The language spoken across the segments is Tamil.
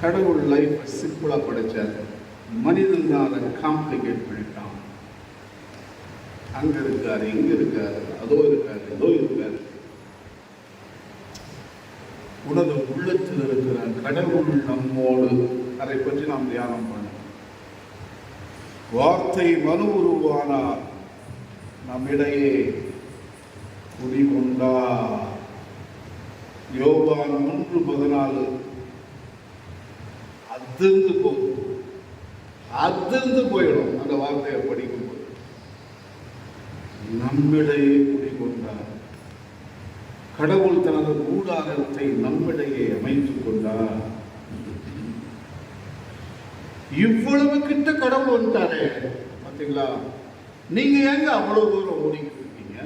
கடவுள் லைஃப் சிம்பிளா படைச்சார், மனிதன் தான் அதை காம்ப்ளிகேட் பண்ணிட்டான். அங்க இருக்காரு, இங்க இருக்காரு, அதோ இருக்காரு, ஏதோ இருக்காரு. உனது உள்ளத்தில் இருக்கிற கடவுள் நம்மோடு, அதை பற்றி நாம் தியானம் பண்ணோம். வார்த்தை மனு உருவானார், நம்மிடையே குடிகொண்டார். யோவான் 3:14. அதிர்ந்து போயிடும் அந்த வார்த்தையை படிக்கும்போது. நம்மிடையே குடிகொண்டார். கடவுள் தனது கூடாரத்தை நம்மிடையே அமைத்துக் கொண்டார். இவ்வளவு கிட்ட கடவுள் வந்துட்டாரே, பார்த்தீங்களா? நீங்க ஏங்க அவ்வளவு தூரம் ஓடிக்கிட்டு இருக்கீங்க?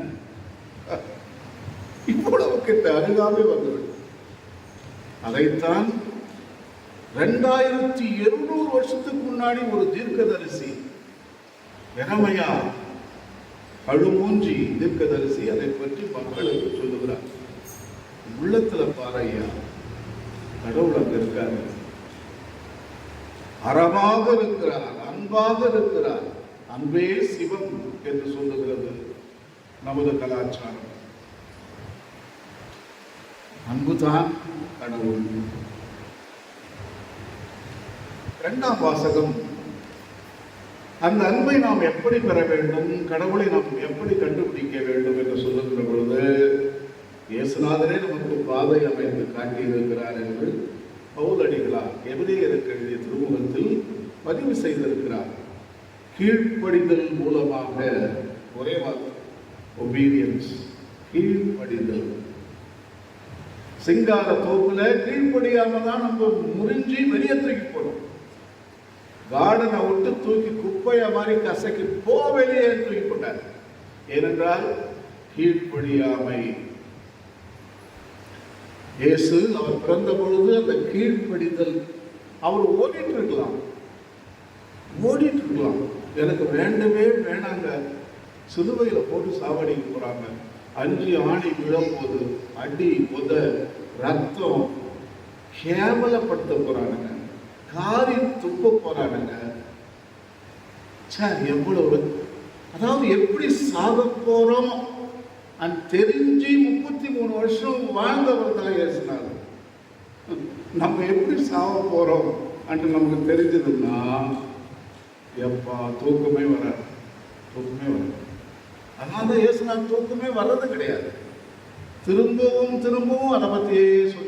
இவ்வளவு கிட்ட அருகாமே வந்துவிடும். அதைத்தான் 2200 வருஷத்துக்கு முன்னாடி ஒரு தீர்க்கதரிசி எரமையா, கழுமூஞ்சி தீர்க்கதரிசி, அதை பற்றி மக்களுக்கு சொல்லுகிறார். உள்ளத்துல பாறையா, கடவுள் அங்க இருக்காரு, அறமாக இருக்கிறார், அன்பாக இருக்கிறார். அன்பே சிவம் என்று சொல்லுகிறது நமது கலாச்சாரம். அன்புதான் கடவுள். 2ஆம் வாசகம், அந்த அன்பை நாம் எப்படி பெற வேண்டும், கடவுளை நாம் எப்படி கண்டுபிடிக்க வேண்டும் என்று சொல்லுகிற பொழுது இயேசுநாதரே நமக்கு பாதை அமைத்து காட்டியிருக்கிறார் என்று பவுலடிகளார் எபிரேயருக்கு எழுதிய திருமுகத்தில் பதிவு செய்திருக்கிறார். கீழ்ப்படிதல் மூலமாக, ஒரே வார்த்தை, ஒபீடியன்ஸ், கீழ்ப்படிதல். சிங்கார தோப்புல கீழ்ப்படியாம தான் நம்ம முறிஞ்சி வெளியே தூக்கி போறோம். கார்டனை விட்டு தூக்கி குப்பைய மாதிரி கசக்கி வெளியே தூக்கி போட்டார். ஏனென்றால் கீழ்ப்படியாமை. இயேசு அவர் பிறந்த பொழுது அந்த கீழ்ப்படிதல், அவர் ஓடிட்டு இருக்கலாம், எனக்கு வேண்டவே வேணாங்க, சிலுவையில போட்டு சாவடிக்க போறாங்க, 5 ஆணி விழப்போது, அடி உத ரத்தம், கேவலப்படுத்த போறானுங்க, காரி துப்ப போறானுங்க. எவ்வளவு, அதாவது எப்படி சாக போறோம் தெரிஞ்சு 33 வருஷம் வாழ்ந்தவர் தான் இயேசுநாதர். நம்ம எப்படி சாக போறோம் அன்று நமக்கு தெரிஞ்சதுன்னா எப்பா தூக்கமே வராது. அதனால இயேசுநாதர் தூக்கமே வர்றது கிடையாது. திரும்பவும் அதை பத்தியே சொல்லி